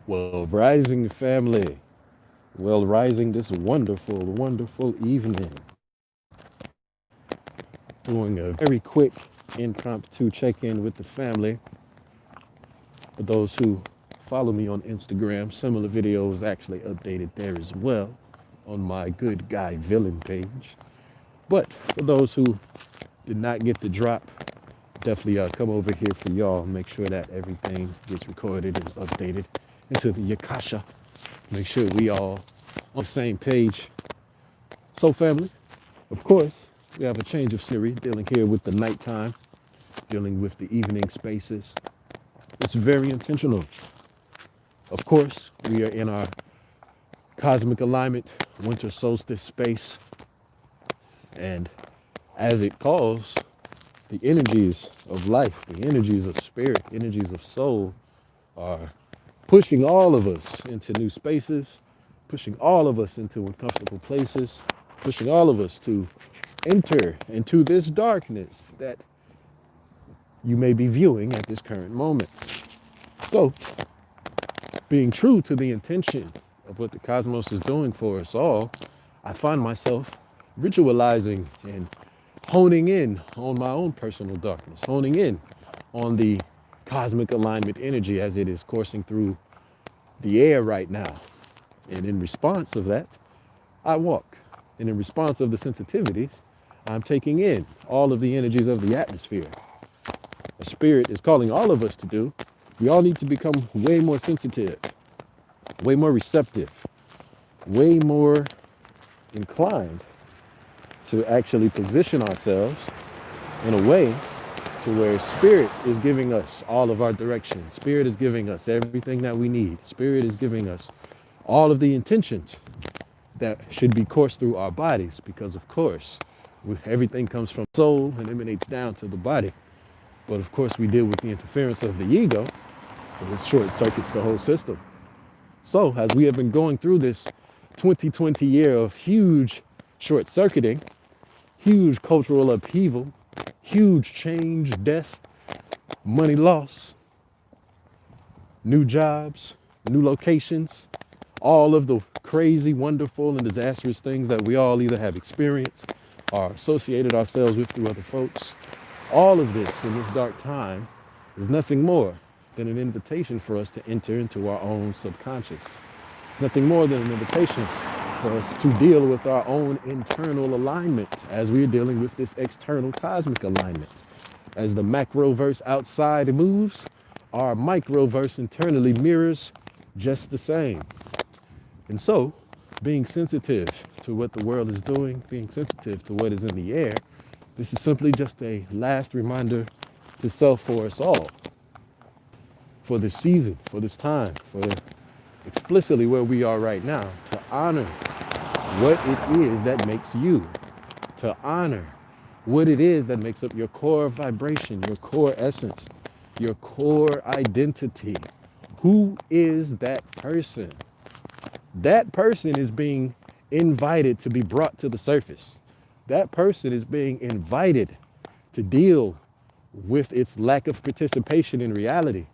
Well, rising family. Well, rising this wonderful, wonderful evening. Doing a very quick impromptu check in with the family. For those who follow me on Instagram, similar videos actually updated there as well on my Good Guy Villain page. But for those who did not get the drop, definitely come over here for y'all. Make sure that everything gets recorded and updated into the Yakasha. Make sure we all on the same page. So family, of course, we have a change of scenery dealing here with the nighttime, dealing with the evening spaces. It's very intentional. Of course, we are in our cosmic alignment, winter solstice space. And as it calls, the energies of life, the energies of spirit, energies of soul are pushing all of us into new spaces, pushing all of us into uncomfortable places, pushing all of us to enter into this darkness that you may be viewing at this current moment. So, being true to the intention of what the cosmos is doing for us all, I find myself ritualizing and honing in on my own personal darkness, honing in on the cosmic alignment energy as it is coursing through the air right now. And in response of that, I walk. And in response of the sensitivities, I'm taking in all of the energies of the atmosphere. A spirit is calling all of us to do. We all need to become way more sensitive, way more receptive, way more inclined to actually position ourselves in a way to where spirit is giving us all of our direction. Spirit is giving us everything that we need. Spirit is giving us all of the intentions that should be coursed through our bodies, because of course, everything comes from soul and emanates down to the body. But of course, we deal with the interference of the ego, and it short circuits the whole system. So as we have been going through this 2020 year of huge short circuiting, huge cultural upheaval, huge change, death, money loss, new jobs, new locations, all of the crazy, wonderful, and disastrous things that we all either have experienced or associated ourselves with through other folks. All of this in this dark time is nothing more than an invitation for us to enter into our own subconscious. It's nothing more than an invitation for us to deal with our own internal alignment as we're dealing with this external cosmic alignment. As the macroverse outside moves, our microverse internally mirrors just the same. And so, being sensitive to what the world is doing, being sensitive to what is in the air, this is simply just a last reminder to self for us all, for this season, for this time, for explicitly where we are right now, to honor what it is that makes you, to honor what it is that makes up your core vibration, your core essence, your core identity. Who is that person? That person is being invited to be brought to the surface. That person is being invited to deal with its lack of participation in reality.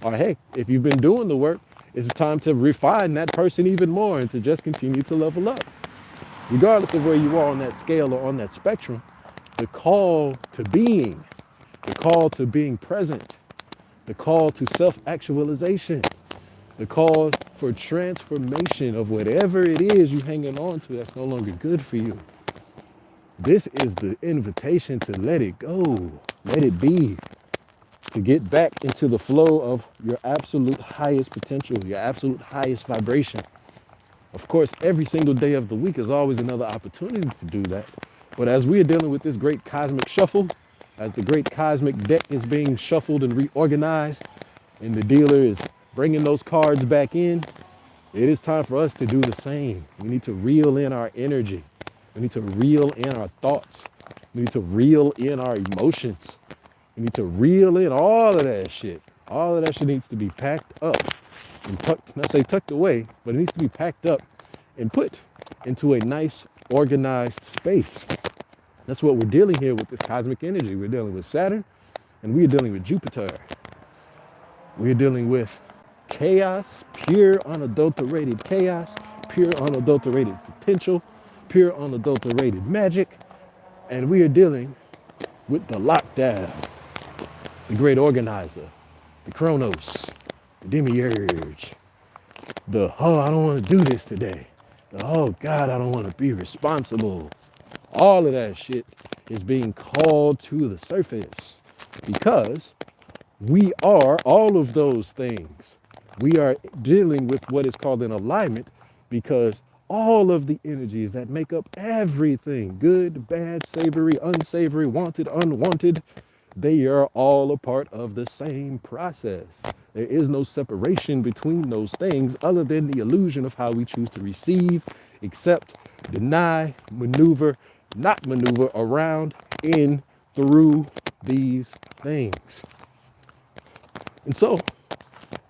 Or hey, if you've been doing the work, it's time to refine that person even more and to just continue to level up. Regardless of where you are on that scale or on that spectrum, the call to being, the call to being present, the call to self-actualization, the call for transformation of whatever it is you're hanging on to that's no longer good for you. This is the invitation to let it go, let it be, to get back into the flow of your absolute highest potential, your absolute highest vibration. Of course, every single day of the week is always another opportunity to do that. But as we are dealing with this great cosmic shuffle, as the great cosmic deck is being shuffled and reorganized, and the dealer is bringing those cards back in, it is time for us to do the same. We need to reel in our energy. We need to reel in our thoughts. We need to reel in our emotions. We need to reel in all of that shit. All of that shit needs to be packed up and tucked, not say tucked away, but it needs to be packed up and put into a nice, organized space. That's what we're dealing here with this cosmic energy. We're dealing with Saturn and we're dealing with Jupiter. We're dealing with chaos, pure unadulterated chaos, pure unadulterated potential, pure unadulterated magic. And we are dealing with the lockdown, the great organizer, the Chronos, the demiurge, the, oh, I don't want to do this today. The, oh, God, I don't want to be responsible. All of that shit is being called to the surface because we are all of those things. We are dealing with what is called an alignment because all of the energies that make up everything, good, bad, savory, unsavory, wanted, unwanted, they are all a part of the same process. There is no separation between those things other than the illusion of how we choose to receive, accept, deny, maneuver, not maneuver around, in, through these things. And so,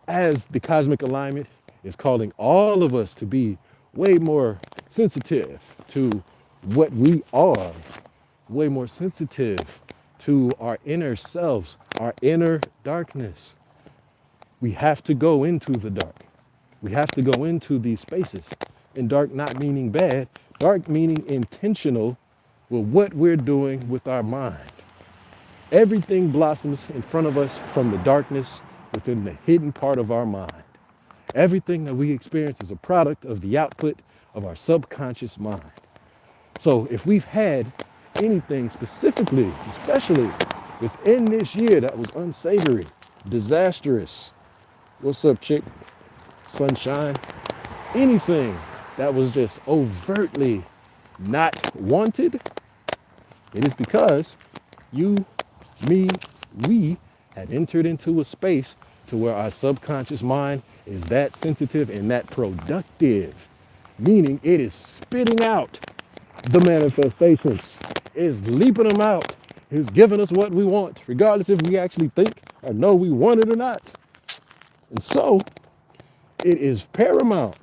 as the cosmic alignment is calling all of us to be way more sensitive to what we are, way more sensitive to our inner selves, our inner darkness, we have to go into the dark. We have to go into these spaces. And dark not meaning bad, dark meaning intentional with what we're doing with our mind. Everything blossoms in front of us from the darkness within the hidden part of our mind. Everything that we experience is a product of the output of our subconscious mind. So if we've had anything specifically, especially within this year that was unsavory, disastrous, what's up, chick? Sunshine, anything that was just overtly not wanted, it is because you, me, we had entered into a space to where our subconscious mind is that sensitive and that productive, meaning it is spitting out the manifestations, is leaping them out, is giving us what we want, regardless if we actually think or know we want it or not. And so it is paramount.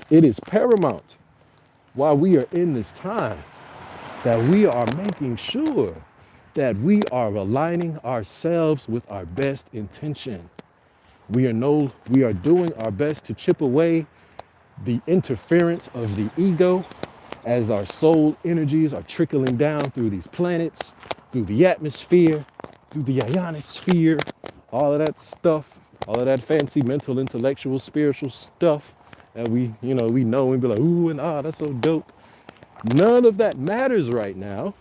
It is paramount while we are in this time that we are making sure that we are aligning ourselves with our best intention. We are doing our best to chip away the interference of the ego as our soul energies are trickling down through these planets, through the atmosphere, through the ionosphere, all of that stuff, all of that fancy mental, intellectual, spiritual stuff that we know and be like, ooh and ah, that's so dope. None of that matters right now.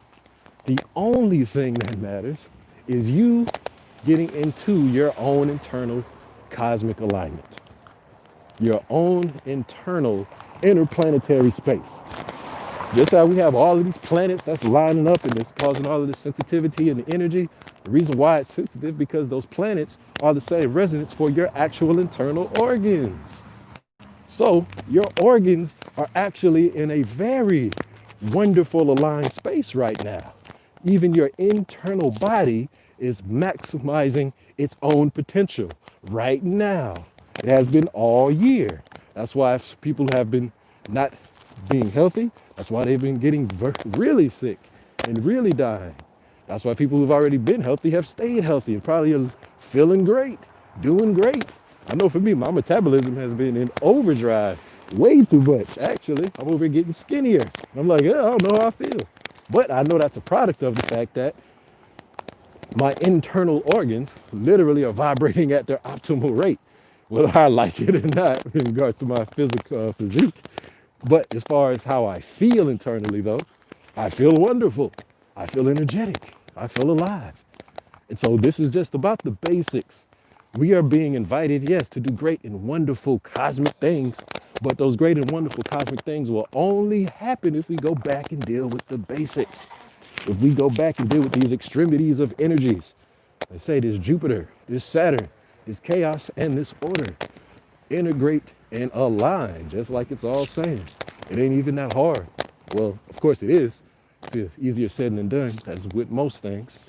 The only thing that matters is you getting into your own internal cosmic alignment, your own internal interplanetary space. Just how we have all of these planets that's lining up and it's causing all of this sensitivity and the energy. The reason why it's sensitive because those planets are the same resonance for your actual internal organs. So your organs are actually in a very wonderful aligned space right now. Even your internal body is maximizing its own potential right now. It has been all year. That's why people have been not being healthy. That's why they've been getting really sick and really dying. That's why people who've already been healthy have stayed healthy and probably are feeling great, doing great. I know for me, my metabolism has been in overdrive way too much, actually. I'm over here getting skinnier. I'm like, I don't know how I feel. But I know that's a product of the fact that my internal organs literally are vibrating at their optimal rate, whether I like it or not in regards to my physical physique. But as far as how I feel internally, though, I feel wonderful. I feel energetic. I feel alive. And so this is just about the basics. We are being invited, yes, to do great and wonderful cosmic things, but those great and wonderful cosmic things will only happen if we go back and deal with the basics. If we go back and deal with these extremities of energies. I say this Jupiter, this Saturn, this chaos, and this order. Integrate and align, just like it's all saying. It ain't even that hard. Well, of course it is. It's easier said than done, as with most things.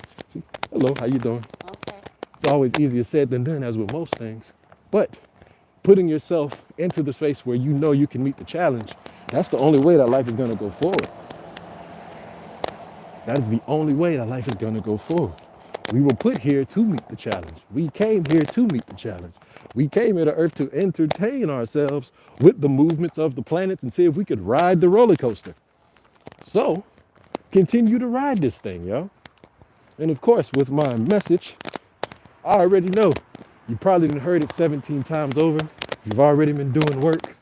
Hello, how you doing? Okay. It's always easier said than done, as with most things. But putting yourself into the space where you know you can meet the challenge, that's the only way that life is going to go forward. That is the only way that life is going to go forward. We were put here to meet the challenge. We came here to meet the challenge. We came here to Earth to entertain ourselves with the movements of the planets and see if we could ride the roller coaster. So continue to ride this thing, yo. And of course, with my message, I already know you probably done heard it 17 times over. You've already been doing work.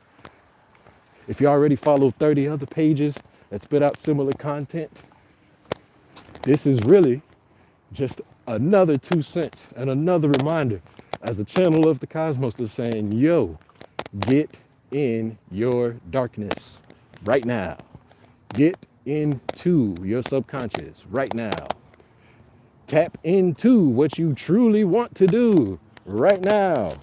If you already follow 30 other pages that spit out similar content, this is really just another 2 cents and another reminder as a channel of the cosmos that's saying, yo, get in your darkness right now. Get into your subconscious right now. Tap into what you truly want to do right now.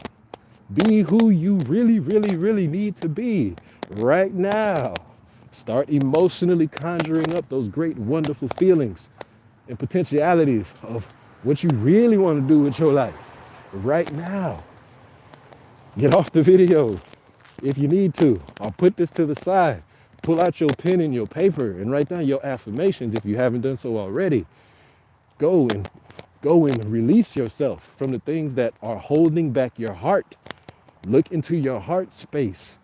Be who you really, really, really need to be right now. Start emotionally conjuring up those great, wonderful feelings and potentialities of what you really want to do with your life right now. Get off the video if you need to. I'll put this to the side. Pull out your pen and your paper and write down your affirmations if you haven't done so already. Go and release yourself from the things that are holding back your heart. Look into your heart space.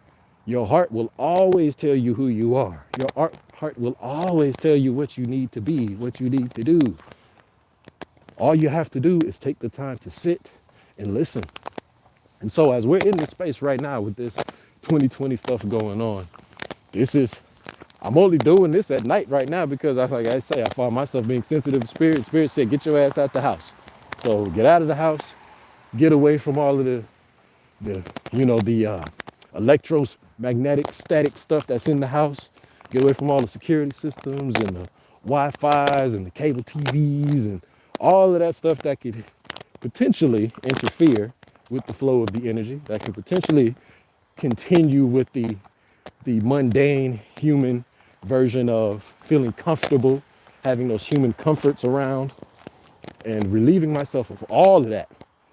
Your heart will always tell you who you are. Your heart will always tell you what you need to be, what you need to do. All you have to do is take the time to sit and listen. And so as we're in this space right now with this 2020 stuff going on, I'm only doing this at night right now because I find myself being sensitive to spirit. Spirit said, get your ass out the house. So get out of the house, get away from all of the electromagnetic static stuff that's in the house. Get away from all the security systems and the Wi-Fi's and the cable TVs and all of that stuff that could potentially interfere with the flow of the energy, that could potentially continue with the mundane human version of feeling comfortable, having those human comforts around, and relieving myself of all of that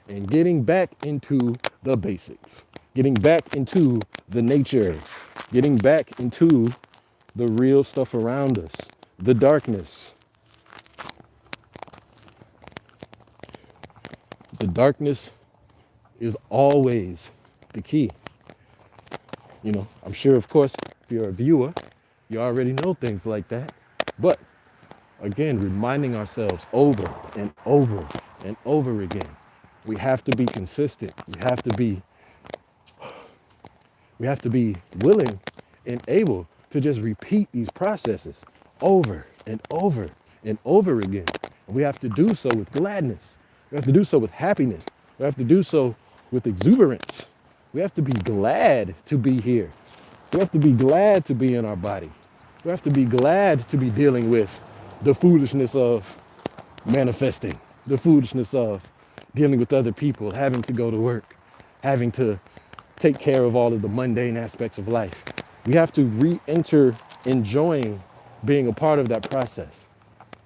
and getting back into the basics, getting back into the nature, getting back into the real stuff around us, the darkness. The darkness is always the key. You know, I'm sure, of course, if you're a viewer, you already know things like that. But again, reminding ourselves over and over and over again, we have to be consistent. We have to be willing and able to just repeat these processes over and over and over again. And we have to do so with gladness. We have to do so with happiness. We have to do so with exuberance. We have to be glad to be here. We have to be glad to be in our body. We have to be glad to be dealing with the foolishness of manifesting, the foolishness of dealing with other people, having to go to work, having to take care of all of the mundane aspects of life. We have to re-enter enjoying being a part of that process,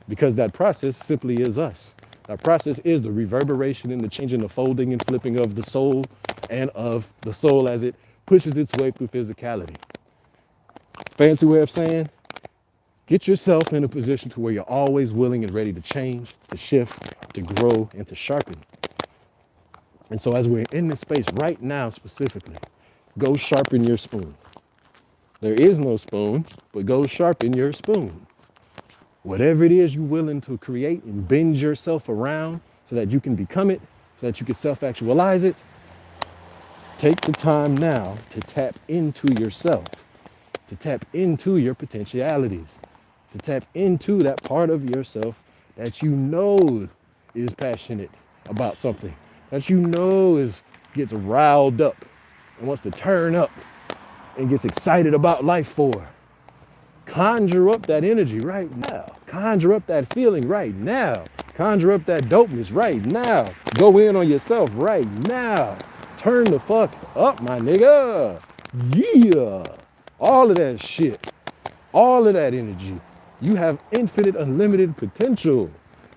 because that process simply is us. That process is the reverberation and the changing, the folding and flipping of the soul and of the soul as it pushes its way through physicality. Fancy way of saying, get yourself in a position to where you're always willing and ready to change, to shift, to grow, and to sharpen. And so as we're in this space right now specifically, go sharpen your spoon. There is no spoon, but go sharpen your spoon. Whatever it is you're willing to create and bend yourself around so that you can become it, so that you can self-actualize it, take the time now to tap into yourself, to tap into your potentialities, to tap into that part of yourself that you know is passionate about something, that you know gets riled up and wants to turn up and gets excited about life for. Conjure up that energy right now. Conjure up that feeling right now. Conjure up that dopeness right now. Go in on yourself right now. Turn the fuck up, my nigga. Yeah. All of that shit. All of that energy. You have infinite, unlimited potential.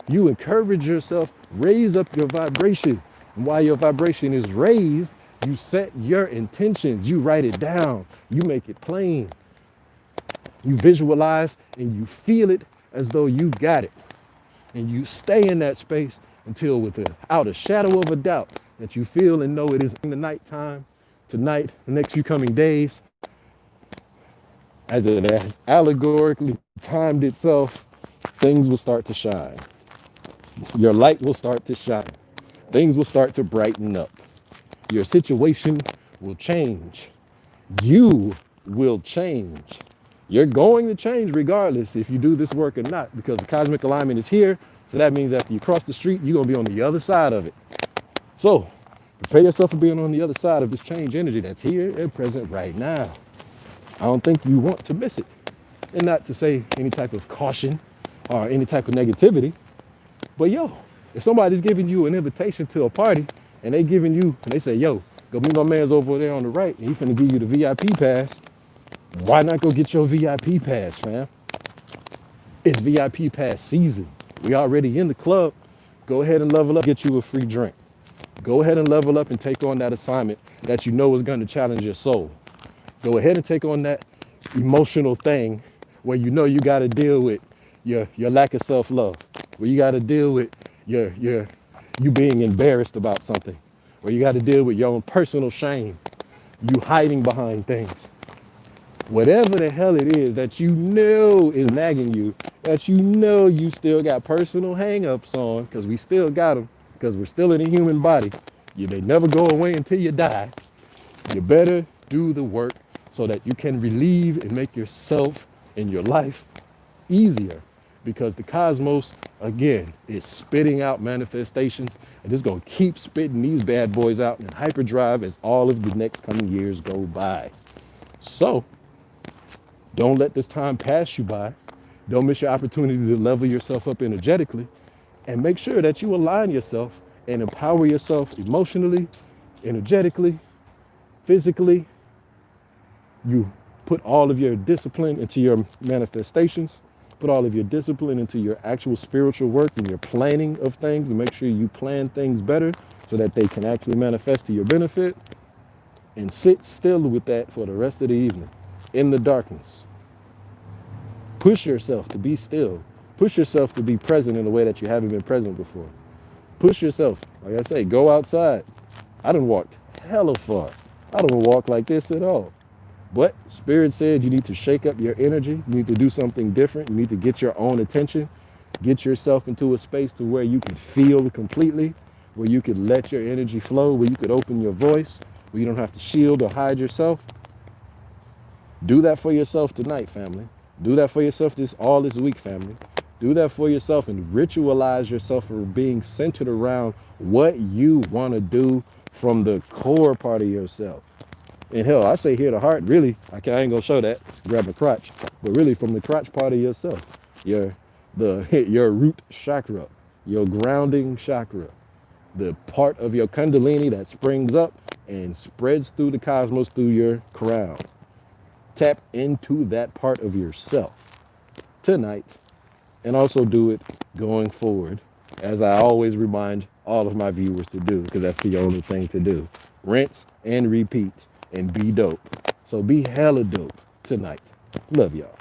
You encourage yourself, raise up your vibration. And while your vibration is raised, you set your intentions. You write it down. You make it plain. You visualize and you feel it as though you got it. And you stay in that space until without a shadow of a doubt, that you feel and know it is in the nighttime, tonight, the next few coming days, as it has allegorically timed itself, things will start to shine. Your light will start to shine. Things will start to brighten up. Your situation will change. You will change. You're going to change regardless if you do this work or not, because the cosmic alignment is here. So that means after you cross the street, you're going to be on the other side of it. So prepare yourself for being on the other side of this change energy that's here and present right now. I don't think you want to miss it. And not to say any type of caution or any type of negativity, but yo, if somebody's giving you an invitation to a party and they say, yo, go meet my man's over there on the right and he's gonna give you the VIP pass, why not go get your VIP pass, fam? It's VIP pass season. We already in the club. Go ahead and level up, get you a free drink. Go ahead and level up and take on that assignment that you know is gonna challenge your soul. Go ahead and take on that emotional thing where you know you gotta deal with your lack of self-love, where you gotta deal with you being embarrassed about something, where you gotta deal with your own personal shame, you hiding behind things. Whatever the hell it is that you know is nagging you, that you know you still got personal hang-ups on, because we still got them, because we're still in a human body. They never go away until you die. You better do the work so that you can relieve and make yourself and your life easier, because the cosmos, again, is spitting out manifestations, and it's going to keep spitting these bad boys out in hyperdrive as all of the next coming years go by. So don't let this time pass you by. Don't miss your opportunity to level yourself up energetically, and make sure that you align yourself and empower yourself emotionally, energetically, physically. You put all of your discipline into your manifestations, put all of your discipline into your actual spiritual work and your planning of things, and make sure you plan things better so that they can actually manifest to your benefit, and sit still with that for the rest of the evening in the darkness. Push yourself to be still. Push yourself to be present in a way that you haven't been present before. Push yourself. Like I say, go outside. I done walked hella far. I don't walk like this at all. But Spirit said you need to shake up your energy. You need to do something different. You need to get your own attention. Get yourself into a space to where you can feel completely, where you could let your energy flow, where you could open your voice, where you don't have to shield or hide yourself. Do that for yourself tonight, family. Do that for yourself this week, family. Do that for yourself and ritualize yourself for being centered around what you want to do from the core part of yourself. And hell, I say here the heart, really, I ain't gonna show that, grab a crotch, but really from the crotch part of yourself, your root chakra, your grounding chakra, the part of your kundalini that springs up and spreads through the cosmos through your crown. Tap into that part of yourself tonight, and also do it going forward, as I always remind all of my viewers to do, because that's the only thing to do. Rinse and repeat and be dope. So be hella dope tonight. Love y'all.